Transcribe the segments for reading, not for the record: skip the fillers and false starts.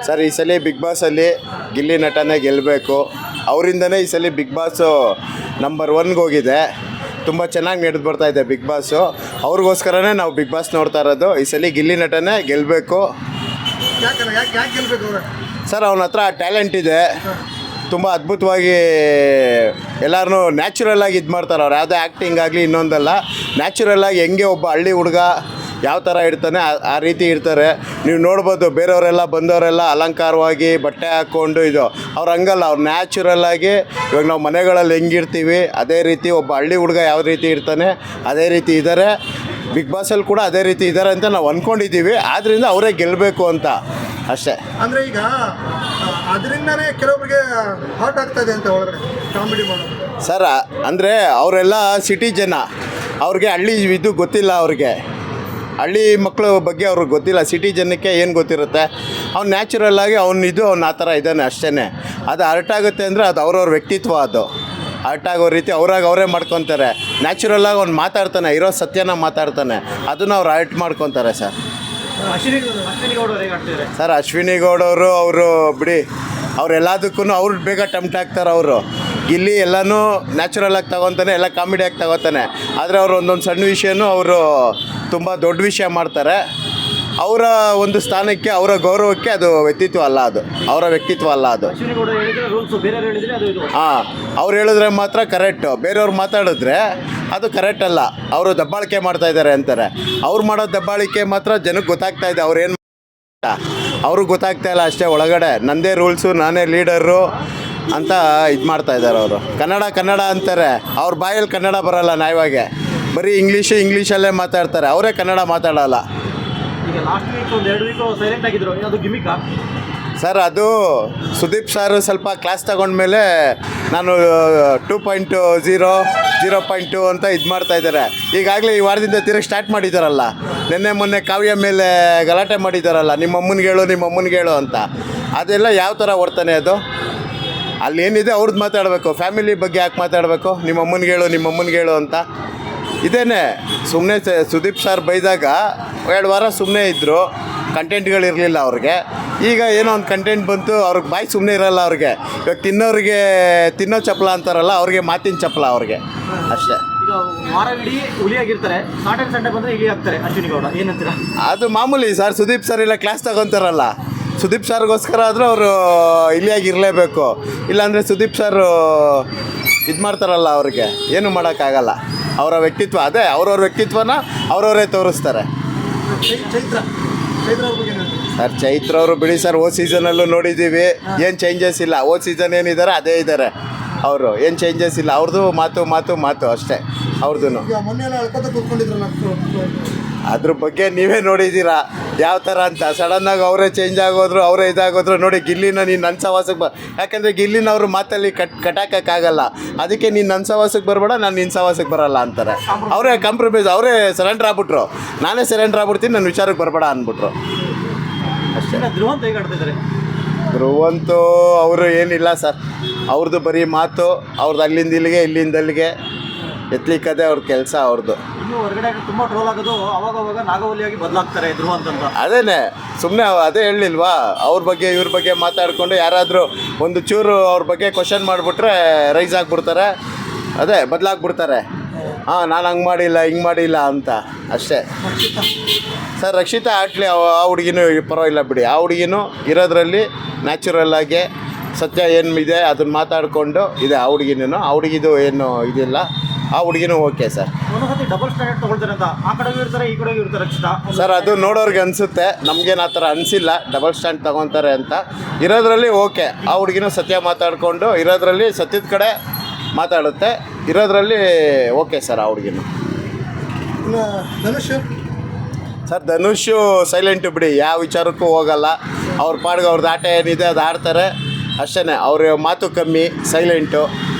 Sir ಈ ಸಲ big ಬಾಸಲ್ಲಿ Gilli ನಟನೇ ಗೆಲ್ಲಬೇಕು. ಅವರಿಂದನೇ ಈ ಸಲ ಬಿಗ್ ಬಾಸು ನಂಬರ್ 1ಗೆ ಹೋಗಿದೆ. ತುಂಬ ಚೆನ್ನಾಗಿ ನಡೆದು ಬರ್ತಾಯಿದೆ ಬಿಗ್ ಬಾಸು. ಅವ್ರಿಗೋಸ್ಕರನೇ ನಾವು ಬಿಗ್ ಬಾಸ್ ನೋಡ್ತಾ ಇರೋದು. ಈ ಸಲ ಗಿಲ್ಲಿ ನಟನೇ ಗೆಲ್ಲಬೇಕು. ಸರ್ ಅವನ ಹತ್ರ ಟ್ಯಾಲೆಂಟ್ ಇದೆ. ತುಂಬ ಅದ್ಭುತವಾಗಿ ಎಲ್ಲರೂ ನ್ಯಾಚುರಲ್ಲಾಗಿ ಇದು ಮಾಡ್ತಾರೆ. ಅವ್ರು ಯಾವುದೇ ಆ್ಯಕ್ಟಿಂಗ್ ಆಗಲಿ ಇನ್ನೊಂದಲ್ಲ, ನ್ಯಾಚುರಲ್ಲಾಗಿ ಹೆಂಗೆ ಒಬ್ಬ ಹಳ್ಳಿ ಹುಡುಗ ಯಾವ ಥರ ಇರ್ತಾನೆ ಆ ರೀತಿ ಇರ್ತಾರೆ. ನೀವು ನೋಡ್ಬೋದು, ಬೇರೆಯವರೆಲ್ಲ ಬಂದವರೆಲ್ಲ ಅಲಂಕಾರವಾಗಿ ಬಟ್ಟೆ ಹಾಕ್ಕೊಂಡು ಇದು ಅವ್ರು ಹಂಗಲ್ಲ. ಅವ್ರು ನ್ಯಾಚುರಲ್ಲಾಗಿ ಇವಾಗ ನಾವು ಮನೆಗಳಲ್ಲಿ ಹೆಂಗಿರ್ತೀವಿ ಅದೇ ರೀತಿ ಒಬ್ಬ ಹಳ್ಳಿ ಹುಡುಗ ಯಾವ ರೀತಿ ಇರ್ತಾನೆ ಅದೇ ರೀತಿ ಇದ್ದಾರೆ. ಬಿಗ್ ಬಾಸಲ್ಲಿ ಕೂಡ ಅದೇ ರೀತಿ ಇದ್ದಾರೆ ಅಂತ ನಾವು ಅಂದ್ಕೊಂಡಿದ್ದೀವಿ. ಆದ್ದರಿಂದ ಅವರೇ ಗೆಲ್ಲಬೇಕು ಅಂತ ಅಷ್ಟೇ. ಅಂದರೆ ಈಗ ಅದರಿಂದನೇ ಕೆಲವರಿಗೆ ಹಾರ್ಟ್ ಆಗ್ತಾಯಿದೆ ಅಂತ ಒಳಗಡೆ ಕಾಮಿಡಿ ಮಾಡೋದು. ಸರ್ ಅಂದರೆ ಅವರೆಲ್ಲ ಸಿಟಿ ಜನ, ಅವ್ರಿಗೆ ಹಳ್ಳಿ ಇದು ಗೊತ್ತಿಲ್ಲ. ಅವ್ರಿಗೆ ಹಳ್ಳಿ ಮಕ್ಕಳ ಬಗ್ಗೆ ಅವ್ರಿಗೆ ಗೊತ್ತಿಲ್ಲ. ಸಿಟಿ ಜನಕ್ಕೆ ಏನು ಗೊತ್ತಿರುತ್ತೆ? ಅವ್ನು ನ್ಯಾಚುರಲ್ಲಾಗಿ ಅವ್ನು ಆ ಥರ ಇದ್ದಾನೆ ಅಷ್ಟೇ. ಅದು ಅರ್ಟ್ ಆಗುತ್ತೆ ಅಂದರೆ ಅದು ಅವ್ರವ್ರ ವ್ಯಕ್ತಿತ್ವ. ಅದು ಅರ್ಟ್ ಆಗೋ ರೀತಿ ಅವರೇ ಮಾಡ್ಕೊತಾರೆ. ನ್ಯಾಚುರಲ್ಲಾಗಿ ಅವ್ನು ಮಾತಾಡ್ತಾನೆ, ಇರೋ ಸತ್ಯನ ಮಾತಾಡ್ತಾನೆ, ಅದನ್ನು ಅವ್ರು ಅರ್ಟ್ ಮಾಡ್ಕೊತಾರೆ ಸರ್. ಸರ್ ಅಶ್ವಿನಿ ಗೌಡವರು ಅವರು ಬಿಡಿ, ಎಲ್ಲದಕ್ಕೂ ಅವ್ರು ಬೇಗ ಟೆಂಪ್ಟ್ ಆಗ್ತಾರೆ. ಅವರು ಗಿಲ್ಲಿ ಎಲ್ಲನೂ ನ್ಯಾಚುರಲಾಗಿ ತಗೊತಾನೆ, ಎಲ್ಲ ಕಾಮಿಡಿಯಾಗಿ ತಗೋತಾನೆ. ಆದರೆ ಅವರು ಒಂದೊಂದು ಸಣ್ಣ ವಿಷಯನೂ ಅವರು ತುಂಬ ದೊಡ್ಡ ವಿಷಯ ಮಾಡ್ತಾರೆ. ಅವರ ಒಂದು ಸ್ಥಾನಕ್ಕೆ, ಅವರ ಗೌರವಕ್ಕೆ ಅದು ವ್ಯಕ್ತಿತ್ವ ಅಲ್ಲ, ಅದು ಅವರ ವ್ಯಕ್ತಿತ್ವ ಅಲ್ಲ ಅದು. ಹಾಂ, ಅವ್ರು ಹೇಳಿದ್ರೆ ಮಾತ್ರ ಕರೆಕ್ಟು, ಬೇರೆಯವ್ರು ಮಾತಾಡಿದ್ರೆ ಅದು ಕರೆಕ್ಟ್ ಅಲ್ಲ. ಅವರು ದಬ್ಬಾಳಿಕೆ ಮಾಡ್ತಾಯಿದ್ದಾರೆ ಅಂತಾರೆ. ಅವ್ರು ಮಾಡೋ ದಬ್ಬಾಳಿಕೆ ಮಾತ್ರ ಜನಕ್ಕೆ ಗೊತ್ತಾಗ್ತಾ ಇದೆ. ಅವ್ರೇನು ಅವ್ರಿಗೆ ಗೊತ್ತಾಗ್ತಾ ಇಲ್ಲ ಅಷ್ಟೇ. ಒಳಗಡೆ ನಂದೇ ರೂಲ್ಸು, ನಾನೇ ಲೀಡರು ಅಂತ ಇದು ಮಾಡ್ತಾಯಿದ್ದಾರೆ. ಅವರು ಕನ್ನಡ ಅಂತಾರೆ, ಅವ್ರ ಬಾಯಲ್ಲಿ ಕನ್ನಡ ಬರೋಲ್ಲ. ನ್ಯಾಯವಾಗಿ ಬರೀ ಇಂಗ್ಲೀಷಲ್ಲೇ ಮಾತಾಡ್ತಾರೆ. ಅವರೇ ಕನ್ನಡ ಮಾತಾಡೋಲ್ಲ. ಸರ್ ಅದು ಸುದೀಪ್ ಸರ್ ಸ್ವಲ್ಪ ಕ್ಲಾಸ್ ತಗೊಂಡ್ಮೇಲೆ ನಾನು 2.0 0.2 ಅಂತ ಇದು ಮಾಡ್ತಾಯಿದ್ದಾರೆ. ಈಗಾಗಲೇ ಈ ವಾರದಿಂದ ತಿರುಗಿ ಸ್ಟಾರ್ಟ್ ಮಾಡಿದ್ದಾರಲ್ಲ. ಮೊನ್ನೆ ಕಾವ್ಯ ಮೇಲೆ ಗಲಾಟೆ ಮಾಡಿದ್ದಾರಲ್ಲ, ನಿಮ್ಮ ಅಮ್ಮನಿಗೆ ಹೇಳು ಅಂತ. ಅದೆಲ್ಲ ಯಾವ ಥರ ವರ್ತನೆ ಅದು? ಅಲ್ಲೇನಿದೆ ಅವ್ರದ್ದು ಮಾತಾಡಬೇಕು. ಫ್ಯಾಮಿಲಿ ಬಗ್ಗೆ ಯಾಕೆ ಮಾತಾಡಬೇಕು? ನಿಮ್ಮ ಅಮ್ಮನಿಗೆ ಹೇಳು ಅಂತ. ಇದೇನೆ ಸುಮ್ಮನೆ ಸುದೀಪ್ ಸರ್ ಬೈದಾಗ 2 ವಾರ ಸುಮ್ಮನೆ ಇದ್ದರು, ಕಂಟೆಂಟ್ಗಳಿರಲಿಲ್ಲ ಅವ್ರಿಗೆ. ಈಗ ಏನೋ ಒಂದು ಕಂಟೆಂಟ್ ಬಂತು, ಅವ್ರಿಗೆ ಬಾಯಿ ಸುಮ್ಮನೆ ಇರೋಲ್ಲ. ಅವ್ರಿಗೆ ಇವಾಗ ತಿನ್ನೋ ಚಪ್ಪಲ ಅಂತಾರಲ್ಲ, ಅವ್ರಿಗೆ ಮಾತಿನ ಚಪ್ಪಲ ಅವ್ರಿಗೆ ಅಷ್ಟೇ. ಅದು ಮಾಮೂಲಿ ಸರ್. ಸುದೀಪ್ ಸರ್ ಇಲ್ಲ ಕ್ಲಾಸ್ ತಗೊತಾರಲ್ಲ, ಸುದೀಪ್ ಸರ್ಗೋಸ್ಕರ ಆದರೂ ಅವರು ಇಲಿಯಾಗಿರಲೇಬೇಕು. ಇಲ್ಲಾಂದರೆ ಸುದೀಪ್ ಸರ್ ಇದು ಮಾಡ್ತಾರಲ್ಲ, ಅವ್ರಿಗೆ ಏನು ಮಾಡೋಕ್ಕಾಗಲ್ಲ. ಅವರ ವ್ಯಕ್ತಿತ್ವ ಅದೇ, ಅವ್ರವ್ರ ವ್ಯಕ್ತಿತ್ವನ ಅವರವರೇ ತೋರಿಸ್ತಾರೆ. ಸರ್ ಚೈತ್ರ ಅವರು ಬಿಡಿ ಸರ್, ಓ ಸೀಸನಲ್ಲೂ ನೋಡಿದ್ದೀವಿ, ಏನು ಚೇಂಜಸ್ ಇಲ್ಲ. ಓ ಸೀಸನ್ ಏನಿದ್ದಾರೆ ಅದೇ ಇದ್ದಾರೆ ಅವರು, ಏನು ಚೇಂಜಸ್ ಇಲ್ಲ. ಅವ್ರದ್ದು ಮಾತು ಅಷ್ಟೇ ಅವ್ರದ್ದು. ಅದ್ರ ಬಗ್ಗೆ ನೀವೇ ನೋಡಿದ್ದೀರಾ ಯಾವ ಥರ ಅಂತ. ಸಡನ್ನಾಗಿ ಅವರೇ ಚೇಂಜ್ ಆಗೋದ್ರು, ಅವರೇ ಇದಾಗೋದ್ರು. ನೋಡಿ, ಗಿಲ್ಲಿನ ನೀನು ನನ್ನ ಸವಾಸಕ್ಕೆ ಯಾಕಂದರೆ ಗಿಲ್ಲಿನ ಅವರು ಮಾತಲ್ಲಿ ಕಟ್ಟಾಕೋಕ್ಕಾಗಲ್ಲ. ಅದಕ್ಕೆ ನೀನು ನನ್ನ ಸವಾಸಕ್ಕೆ ಬರಬೇಡ, ನಾನು ನಿನ್ನ ಸವಾಸಕ್ಕೆ ಬರೋಲ್ಲ ಅಂತಾರೆ. ಅವರೇ ಕಾಂಪ್ರಮೈಸ್, ಅವರೇ ಸರೆಂಡ್ರ್ ಆಗ್ಬಿಟ್ರು. ನಾನೇ ಸರೆಂಡ್ರ್ ಆಗ್ಬಿಡ್ತೀನಿ, ನನ್ನ ವಿಚಾರಕ್ಕೆ ಬರಬೇಡ ಅಂದ್ಬಿಟ್ರು ಅಷ್ಟೇ. ಧ್ರುವಂತೂ ಅವರು ಏನಿಲ್ಲ ಸರ್, ಅವ್ರದ್ದು ಬರೀ ಮಾತು. ಅವ್ರದ್ದು ಅಲ್ಲಿಂದ ಇಲ್ಲಿಗೆ ಎತ್ತಲಿಕ್ಕದೇ ಅವ್ರ ಕೆಲಸ ಅವ್ರದ್ದು. ಹೊರಗಡೆ ತುಂಬ ಟ್ರೋಲ್ ಆಗೋದು, ಅವಾಗ ನಾಗವಲ್ಲಿಯಾಗಿ ಬದಲಾಗ್ತಾರೆ ಧ್ರುವಂತ್ ಅಂತ. ಅದೇನೆ ಸುಮ್ಮನೆ ಅದೇ ಹೇಳಿಲ್ವಾ, ಅವ್ರ ಬಗ್ಗೆ ಇವ್ರ ಬಗ್ಗೆ ಮಾತಾಡಿಕೊಂಡು ಯಾರಾದರೂ ಒಂದು ಚೂರು ಅವ್ರ ಬಗ್ಗೆ ಕ್ವಶನ್ ಮಾಡಿಬಿಟ್ರೆ ರೈಸ್ ಆಗಿಬಿಡ್ತಾರೆ. ಅದೇ ಬದಲಾಗ್ಬಿಡ್ತಾರೆ. ಹಾಂ, ನಾನು ಹಂಗೆ ಮಾಡಿಲ್ಲ ಹಿಂಗೆ ಮಾಡಿಲ್ಲ ಅಂತ ಅಷ್ಟೇ. ಸರ್ ರಕ್ಷಿತಾ ಆಟ್ಲಿ ಆ ಹುಡುಗಿನೂ ಪರವಾಗಿಲ್ಲ ಬಿಡಿ. ಆ ಹುಡುಗಿನೂ ಇರೋದ್ರಲ್ಲಿ ನ್ಯಾಚುರಲ್ಲಾಗಿ ಸತ್ಯ ಏನು ಇದೆ ಅದನ್ನು ಮಾತಾಡಿಕೊಂಡು ಇದೆ. ಆ ಹುಡುಗಿದು ಏನು ಇದಿಲ್ಲ. ಆ ಹುಡುಗಿನೂ ಓಕೆ ಸರ್. ಡಬಲ್ ಸ್ಟ್ಯಾಂಡರ್ಡ್ ತೊಗೊಳ್ತಾರೆ ಅಂತ ಆ ಕಡೆಗೂ ಇರ್ತಾರೆ, ಈ ಕಡೆಗೂ ಇರ್ತಾರೆ ರಕ್ಷಿತಾ. ಸರ್ ಅದು ನೋಡೋರಿಗೆ ಅನಿಸುತ್ತೆ, ನಮಗೇನು ಆ ಥರ ಅನಿಸಿಲ್ಲ ಡಬಲ್ ಸ್ಟ್ಯಾಂಡ್ ತೊಗೊತಾರೆ ಅಂತ. ಇರೋದ್ರಲ್ಲಿ ಓಕೆ. ಆ ಹುಡುಗಿನೂ ಸತ್ಯ ಮಾತಾಡಿಕೊಂಡು ಇರೋದ್ರಲ್ಲಿ ಸತ್ಯದ ಕಡೆ ಮಾತಾಡುತ್ತೆ. ಇರೋದ್ರಲ್ಲಿ ಓಕೆ ಸರ್. ಆ ಹುಡುಗಿನೂ ಸರ್ ಧನುಷು ಸೈಲೆಂಟು ಬಿಡಿ, ಯಾವ ವಿಚಾರಕ್ಕೂ ಹೋಗಲ್ಲ. ಅವ್ರ ಪಾಡ್ಗೆ ಅವ್ರದ್ದು ಆಟ ಏನಿದೆ ಅದು ಆಡ್ತಾರೆ ಅಷ್ಟೇ. ಅವ್ರ ಮಾತು ಕಮ್ಮಿ, ಸೈಲೆಂಟು,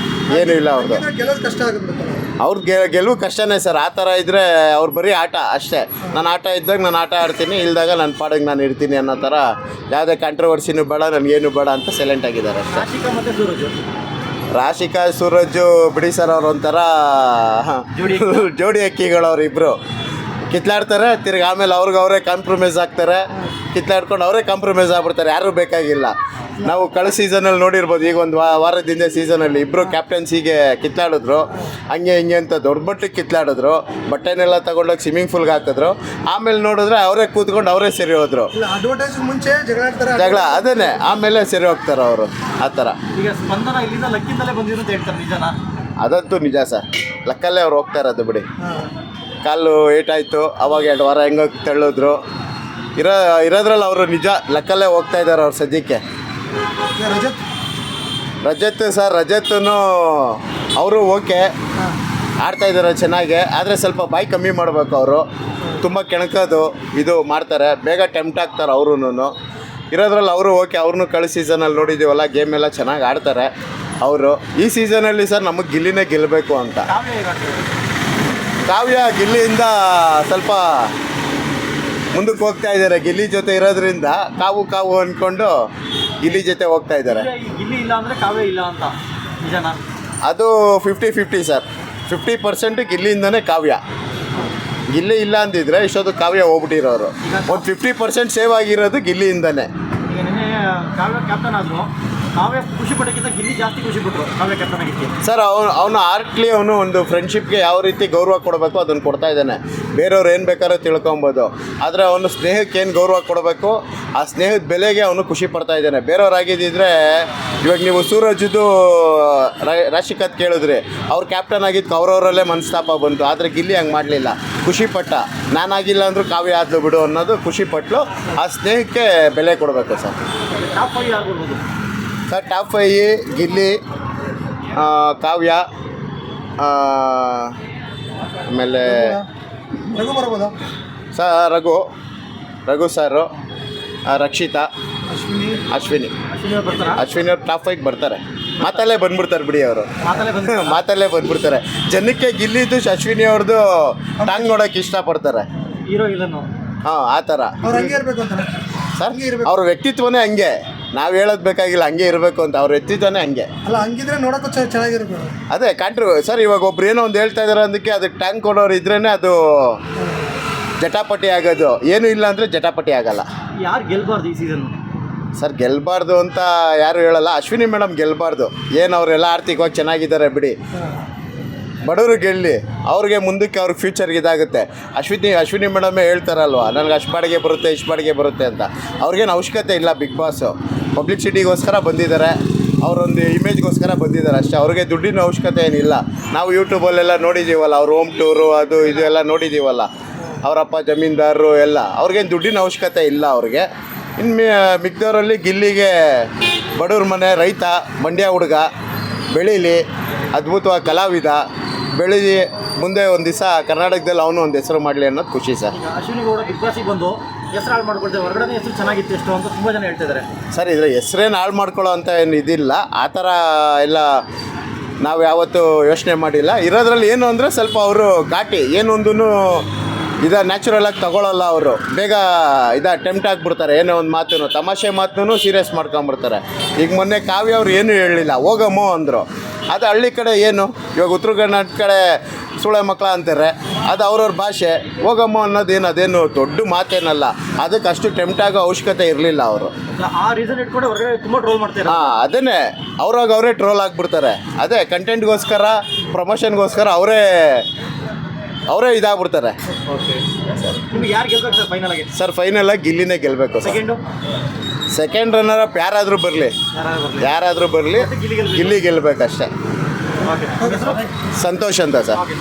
ಏನೂ ಇಲ್ಲ ಅವ್ರದ್ದು. ಅವ್ರದ್ದು ಗೆಲುವು ಕಷ್ಟನೇ ಸರ್. ಆ ಥರ ಇದ್ದರೆ ಅವ್ರು ಬರೀ ಆಟ ಅಷ್ಟೇ. ನಾನು ಆಟ ಇದ್ದಾಗ ನಾನು ಆಟ ಆಡ್ತೀನಿ, ಇಲ್ದಾಗ ನನ್ನ ಪಾಡಿಗೆ ನಾನು ಇರ್ತೀನಿ ಅನ್ನೋ ಥರ. ಯಾವುದೇ ಕಾಂಟ್ರವರ್ಸಿನೂ ಬೇಡ, ನನಗೇನು ಬೇಡ ಅಂತ ಸೈಲೆಂಟ್ ಆಗಿದ್ದಾರೆ ಅಷ್ಟೇ. ರಾಶಿಕಾ ಸೂರಜ್ ಬಿಡಿ ಸರ್, ಅವ್ರು ಒಂಥರ ಜೋಡಿ ಅಕ್ಕಿಗಳು ಅವರಿಬ್ಬರು. ಕಿತ್ಲಾಡ್ತಾರೆ, ತಿರ್ಗಿ ಆಮೇಲೆ ಅವ್ರಿಗೆ ಅವರೇ ಕಾಂಪ್ರಮೈಸ್ ಆಗ್ತಾರೆ, ಕಿತ್ಲಾಡ್ಕೊಂಡು ಅವರೇ ಕಾಂಪ್ರಮೈಸ್ ಆಗ್ಬಿಡ್ತಾರೆ, ಯಾರೂ ಬೇಕಾಗಿಲ್ಲ. ನಾವು ಕಳೆದ ಸೀಸನಲ್ಲಿ ನೋಡಿರ್ಬೋದು, ಈಗ ಒಂದು ವಾರದ ಹಿಂದೆ ಸೀಸನಲ್ಲಿ ಇಬ್ಬರು ಕ್ಯಾಪ್ಟನ್ಸಿಗೆ ಕಿತ್ಲಾಡಿದ್ರು, ಹಂಗೆ ಹಿಂಗೆ ಅಂತ ದೊಡ್ಡ ಮಟ್ಟಿಗೆ ಕಿತ್ಲಾಡಿದ್ರು, ಬಟ್ಟೆನೆಲ್ಲ ತಗೊಂಡೋಗಿ ಸ್ವಿಮ್ಮಿಂಗ್ ಪೂಲ್ಗೆ ಹಾಕಿದ್ರು. ಆಮೇಲೆ ನೋಡಿದ್ರೆ ಅವರೇ ಕೂತ್ಕೊಂಡು ಅವರೇ ಸರಿ ಹೋದ್ರು. ಇಲ್ಲ ಅಡ್ವರ್ಟೈಸ್ ಮುಂಚೆ ಜಗಳ ಆಡ್ತಾರೆ. ಜಗಳ ಅದನ್ನೇ ಆಮೇಲೆ ಸರಿ ಹೋಗ್ತಾರೆ ಅವರು, ಆ ಥರ. ಈಗ ಸ್ಪಂದನ ಇಲ್ಲಿಂದ ಲಕ್ಕಿಂದಲೇ ಬಂದಿರೋ ಅಂತ ಹೇಳ್ತಾರೆ, ನಿಜನಾ? ಅದಂತೂ ನಿಜ ಸರ್, ಲಕ್ಕಲ್ಲೇ ಅವ್ರು ಹೋಗ್ತಾ ಇರೋದು ಬಿಡಿ. ಹಾಂ. ಕಾಲು ಏಟಾಯಿತು, ಅವಾಗ 2 ವಾರ ಹೆಂಗೋ ತಳ್ಳಿದ್ರು. ಇರೋದ್ರಲ್ಲಿ ಅವರು ನಿಜ ಲಕ್ಕಲ್ಲೇ ಹೋಗ್ತಾ ಇದ್ದಾರೆ ಅವ್ರು ಸದ್ಯಕ್ಕೆ. ಈಗ ರಜತ್ ಸರ್, ರಜತ್ನು ಅವರು ಓಕೆ ಆಡ್ತಾಯಿದ್ದಾರೆ ಚೆನ್ನಾಗೆ, ಆದರೆ ಸ್ವಲ್ಪ ಬಾಯಿ ಕಮ್ಮಿ ಮಾಡಬೇಕು ಅವರು. ತುಂಬ ಕೆಣಕೋದು ಇದು ಮಾಡ್ತಾರೆ, ಬೇಗ ಟೆಂಪ್ಟ್ ಆಗ್ತಾರೆ ಅವ್ರೂ. ಇರೋದ್ರಲ್ಲಿ ಅವರು ಓಕೆ, ಅವ್ರನ್ನೂ ಕಳೆದ ಸೀಸನಲ್ಲಿ ನೋಡಿದ್ದೀವಲ್ಲ, ಗೇಮ್ ಎಲ್ಲ ಚೆನ್ನಾಗಿ ಆಡ್ತಾರೆ ಅವರು. ಈ ಸೀಸನಲ್ಲಿ ಸರ್ ನಮಗೆ ಗಿಲ್ಲಿನೇ ಗೆಲ್ಲಬೇಕು ಅಂತ. ಕಾವ್ಯ ಹೇಗೆ ಆಡ್ತಾರೆ? ಕಾವ್ಯ ಗಿಲ್ಲಿಯಿಂದ ಸ್ವಲ್ಪ ಮುಂದಕ್ಕೆ ಹೋಗ್ತಾ ಇದ್ದಾರೆ. ಗಿಲ್ಲಿ ಜೊತೆ ಇರೋದ್ರಿಂದ ಕಾವು ಅಂದ್ಕೊಂಡು ಗಿಲ್ಲಿ ಜೊತೆ ಹೋಗ್ತಾ ಇದ್ದಾರೆ. ಗಿಲ್ಲಿ ಇಲ್ಲ ಅಂದರೆ ಕಾವ್ಯ ಇಲ್ಲ ಅಂತ, ನಿಜನಾ? ಅದು 50-50 ಸರ್. 50% ಗಿಲ್ಲಿಯಿಂದನೇ ಕಾವ್ಯ. ಗಿಲ್ಲಿ ಇಲ್ಲ ಅಂದಿದ್ರೆ ಇಷ್ಟೊತ್ತು ಕಾವ್ಯ ಹೋಗ್ಬಿಟ್ಟಿರೋರು. ಒಂದು 50% ಸೇವ್ ಆಗಿರೋದು ಗಿಲ್ಲಿಯಿಂದನೇ. ಈಗ ನಿನ್ನೆ ಕಾವ್ಯ ಕ್ಯಾಪ್ಟನ್ ಆದರು, ಕಾವ್ಯ ಖುಷಿ ಪಡೋಕ್ಕಿಂತ ಗಿಲ್ಲಿ ಜಾಸ್ತಿ ಖುಷಿ ಪಟ್ಟರು ಕಾವ್ಯ ಕ್ಯಾಪ್ಟನ್ ಆಗಿತ್ತು. ಸರ್ ಅವನು ಆರ್ಟ್ಲಿ ಅವನು ಒಂದು ಫ್ರೆಂಡ್ಶಿಪ್ಗೆ ಯಾವ ರೀತಿ ಗೌರವ ಕೊಡಬೇಕು ಅದನ್ನು ಕೊಡ್ತಾ ಇದ್ದಾನೆ. ಬೇರೆಯವ್ರು ಏನು ಬೇಕಾದ್ರೂ ತಿಳ್ಕೊಬೋದು, ಆದರೆ ಅವನು ಸ್ನೇಹಕ್ಕೆ ಏನು ಗೌರವ ಕೊಡಬೇಕು ಆ ಸ್ನೇಹದ ಬೆಲೆಗೆ ಅವನು ಖುಷಿ ಪಡ್ತಾ ಇದ್ದಾನೆ. ಬೇರೆಯವ್ರಾಗಿದ್ದಿದ್ರೆ ಇವಾಗ ನೀವು ಸೂರಜ್ದು ರಾಶಿಕತ್ ಕೇಳಿದ್ರಿ, ಅವ್ರು ಕ್ಯಾಪ್ಟನ್ ಆಗಿದ್ದು ಅವ್ರವರಲ್ಲೇ ಮನಸ್ತಾಪ ಬಂತು. ಆದರೆ ಗಿಲ್ಲಿ ಹಂಗೆ ಮಾಡಲಿಲ್ಲ, ಖುಷಿಪಟ್ಟ. ನಾನಾಗಿಲ್ಲ ಅಂದರೂ ಕಾವ್ಯ ಆದ್ಲು ಬಿಡು ಅನ್ನೋದು ಖುಷಿಪಟ್ಲು. ಆ ಸ್ನೇಹಕ್ಕೆ ಬೆಲೆ ಕೊಡಬೇಕು ಸರ್. ಟಾಪ್ 5 ಯಾರು ಬರ್ಬೋದು ಸರ್? ಟಾಪ್ 5 ಗಿಲ್ಲಿ, ಕಾವ್ಯ, ಆಮೇಲೆ ರಘು ಬರ್ಬೋದಾ? ರಘು ಸರು, ರಕ್ಷಿತಾ, ಅಶ್ವಿನಿ ಅಶ್ವಿನಿ ಬರ್ತಾರಾ? ಅಶ್ವಿನಿ ಅವ್ರು ಟಾಪ್ 5 ಬರ್ತಾರೆ. ಮಾತಲ್ಲೇ ಬಂದ್ಬಿಡ್ತಾರೆ ಬಿಡಿ ಅವರು, ಮಾತಲ್ಲೇ ಬಂದು ಮಾತಲ್ಲೇ ಬಂದ್ಬಿಡ್ತಾರೆ. ಜನಕ್ಕೆ ಗಿಲ್ಲಿದ್ದು ಅಶ್ವಿನಿ ಅವ್ರದ್ದು ಟಾಂಗ್ ನೋಡೋಕೆ ಇಷ್ಟಪಡ್ತಾರೆ. Hero villain. ಹಾಂ, ಆ ಥರ ಅವ್ರು ಹಂಗೆ ಇರಬೇಕು ಅಂತಾರೆ ಸರ್. ಅವ್ರ ವ್ಯಕ್ತಿತ್ವನೇ ಹಂಗೆ, ನಾವು ಹೇಳೋದು ಬೇಕಾಗಿಲ್ಲ, ಹಂಗೆ ಇರಬೇಕು ಅಂತ. ಅವ್ರ ವ್ಯಕ್ತಿತ್ವನೇ ಹಂಗೆ. ಅಲ್ಲ ಹಂಗಿದ್ರೆ ನೋಡೋಕ್ಕೂ ಚೆನ್ನಾಗಿರ್ಬೇಕು. ಅದೇ ಸರ್. ಇವಾಗ ಒಬ್ರು ಏನೋ ಒಂದು ಹೇಳ್ತಾ ಇದ್ದಾರೆ ಅದಕ್ಕೆ ಅದಕ್ಕೆ ಟ್ಯಾಂಕ್ ಕೊಡೋರು ಇದ್ರೇ ಅದು ಜಟಾಪಟಿ ಆಗೋದು. ಏನೂ ಇಲ್ಲ ಅಂದರೆ ಜಟಾಪಟಿ ಆಗಲ್ಲ. ಯಾರು ಗೆಲ್ಬಾರ್ದು ಈ ಸೀಸನ್ನು? ಸರ್ ಗೆಲ್ಲಬಾರ್ದು ಅಂತ ಯಾರು ಹೇಳಲ್ಲ. ಅಶ್ವಿನಿ ಮೇಡಮ್ ಗೆಲ್ಲಬಾರ್ದು. ಏನು ಅವರೆಲ್ಲ ಆರ್ಥಿಕವಾಗಿ ಚೆನ್ನಾಗಿದ್ದಾರೆ ಬಿಡಿ, ಬಡವರು ಗೆಲ್ಲಿ, ಅವ್ರಿಗೆ ಮುಂದಕ್ಕೆ ಅವ್ರಿಗೆ ಫ್ಯೂಚರ್ಗೆ ಇದಾಗುತ್ತೆ. ಅಶ್ವಿನಿ ಮೇಡಮೇ ಹೇಳ್ತಾರಲ್ವ, ನನಗೆ ಅಷ್ಟು ಬಾಡಿಗೆ ಬರುತ್ತೆ ಇಷ್ಟು ಬಾಡಿಗೆ ಬರುತ್ತೆ ಅಂತ. ಅವ್ರಿಗೇನು ಅವಶ್ಯಕತೆ ಇಲ್ಲ. ಬಿಗ್ ಬಾಸು ಪಬ್ಲಿಸಿಟಿಗೋಸ್ಕರ ಬಂದಿದ್ದಾರೆ, ಅವರೊಂದು ಇಮೇಜ್ಗೋಸ್ಕರ ಬಂದಿದ್ದಾರೆ ಅಷ್ಟೇ. ಅವ್ರಿಗೆ ದುಡ್ಡಿನ ಅವಶ್ಯಕತೆ ಏನಿಲ್ಲ. ನಾವು ಯೂಟ್ಯೂಬಲ್ಲೆಲ್ಲ ನೋಡಿದ್ದೀವಲ್ಲ, ಅವ್ರ ಹೋಮ್ ಟೂರು ಅದು ಇದು ಎಲ್ಲ ನೋಡಿದ್ದೀವಲ್ಲ, ಅವರಪ್ಪ ಜಮೀನ್ದಾರರು ಎಲ್ಲ. ಅವ್ರಿಗೇನು ದುಡ್ಡಿನ ಅವಶ್ಯಕತೆ ಇಲ್ಲ ಅವ್ರಿಗೆ. ಇನ್ನು ಮಿಕ್ದವರಲ್ಲಿ ಗಿಲ್ಲಿಗೆ ಬಡವ್ರ ಮನೆ ರೈತ, ಮಂಡ್ಯ ಹುಡುಗ, ಬೆಳೀಲಿ, ಅದ್ಭುತವಾಗಿ ಕಲಾವಿದ, ಬೆಳೀಲಿ, ಮುಂದೆ ಒಂದು ದಿವಸ ಕರ್ನಾಟಕದಲ್ಲಿ ಅವನು ಒಂದು ಹೆಸರು ಮಾಡಲಿ ಅನ್ನೋದು ಖುಷಿ ಸರ್. ಈಗ ಅಶ್ವಿನಿ ಗೌಡ ಬಿಗ್ ಬಾಸಿಗೆ ಬಂದು ಹೆಸರು ಹಾಳು ಮಾಡ್ಕೊಳ್ತೇವೆ, ಹೊರಗಡೆ ಹೆಸರು ಚೆನ್ನಾಗಿತ್ತು ಎಷ್ಟು ಅಂತ ತುಂಬ ಜನ ಹೇಳ್ತಿದ್ದಾರೆ ಸರ್. ಇದ್ರೆ ಹೆಸರೇನು ಹಾಳು ಮಾಡ್ಕೊಳ್ಳೋ ಅಂತ ಏನು ಇದಿಲ್ಲ, ಆ ಥರ ಎಲ್ಲ ನಾವು ಯಾವತ್ತೂ ಯೋಚನೆ ಮಾಡಿಲ್ಲ. ಇರೋದ್ರಲ್ಲಿ ಏನು ಅಂದರೆ ಸ್ವಲ್ಪ ಅವರು ಘಾಟಿ ಏನೊಂದೂ ನ್ಯಾಚುರಲಾಗಿ ತಗೊಳ್ಳಲ್ಲ. ಅವರು ಬೇಗ ಟೆಂಪ್ಟ್ ಆಗಿಬಿಡ್ತಾರೆ. ಏನೋ ಒಂದು ಮಾತು ತಮಾಷೆ ಮಾತನ್ನು ಸೀರಿಯಸ್ ಮಾಡ್ಕೊಂಬಿಡ್ತಾರೆ. ಈಗ ಮೊನ್ನೆ ಕಾವ್ಯ ಅವ್ರು ಏನೂ ಹೇಳಲಿಲ್ಲ, ಹೋಗಮ್ಮೋ ಅಂದರು. ಅದು ಹಳ್ಳಿ ಕಡೆ ಏನು, ಇವಾಗ ಉತ್ತರ ಕರ್ನಾಟಕ ಕಡೆ ಸುಳೆ ಮಕ್ಕಳ ಅಂತಾರೆ, ಅದು ಅವ್ರವ್ರ ಭಾಷೆ. ಹೋಗಮ್ಮೋ ಅನ್ನೋದೇನು ಅದೇನು ದೊಡ್ಡ ಮಾತೇನಲ್ಲ. ಅದಕ್ಕೆ ಅಷ್ಟು ಟೆಂಪ್ಟ್ ಆಗೋ ಅವಶ್ಯಕತೆ ಇರಲಿಲ್ಲ ಅವರು. ಆ ರೀಸನ್ ಇಟ್ಕೊಂಡು ಹೊರಗಡೆ ತುಂಬ ಟ್ರೋಲ್ ಮಾಡ್ತಾರೆ. ಅದನ್ನೇ ಅವರೇ ಟ್ರೋಲ್ ಆಗಿಬಿಡ್ತಾರೆ. ಅದೇ ಕಂಟೆಂಟ್ಗೋಸ್ಕರ, ಪ್ರಮೋಷನ್ಗೋಸ್ಕರ ಅವರೇ ಇದಾಗ್ಬಿಡ್ತಾರೆ. ಓಕೆ ಸರ್, ನಿಮ್ಗೆ ಯಾರು ಗೆಲ್ಬೇಕು ಸರ್ ಫೈನಲಾಗಿ? ಸರ್ ಫೈನಲಾಗಿ ಗಿಲ್ಲಿನೇ ಗೆಲ್ಲಬೇಕು ಸರ್. ಸೆಕೆಂಡ್ ರನ್ನರ್ ಅಪ್ ಯಾರಾದರೂ ಬರಲಿ, ಗಿಲ್ಲಿ ಗೆಲ್ಲಬೇಕಷ್ಟೇ. ಓಕೆ, ಸಂತೋಷ್ ಅಂತ ಸರ್. ಓಕೆ.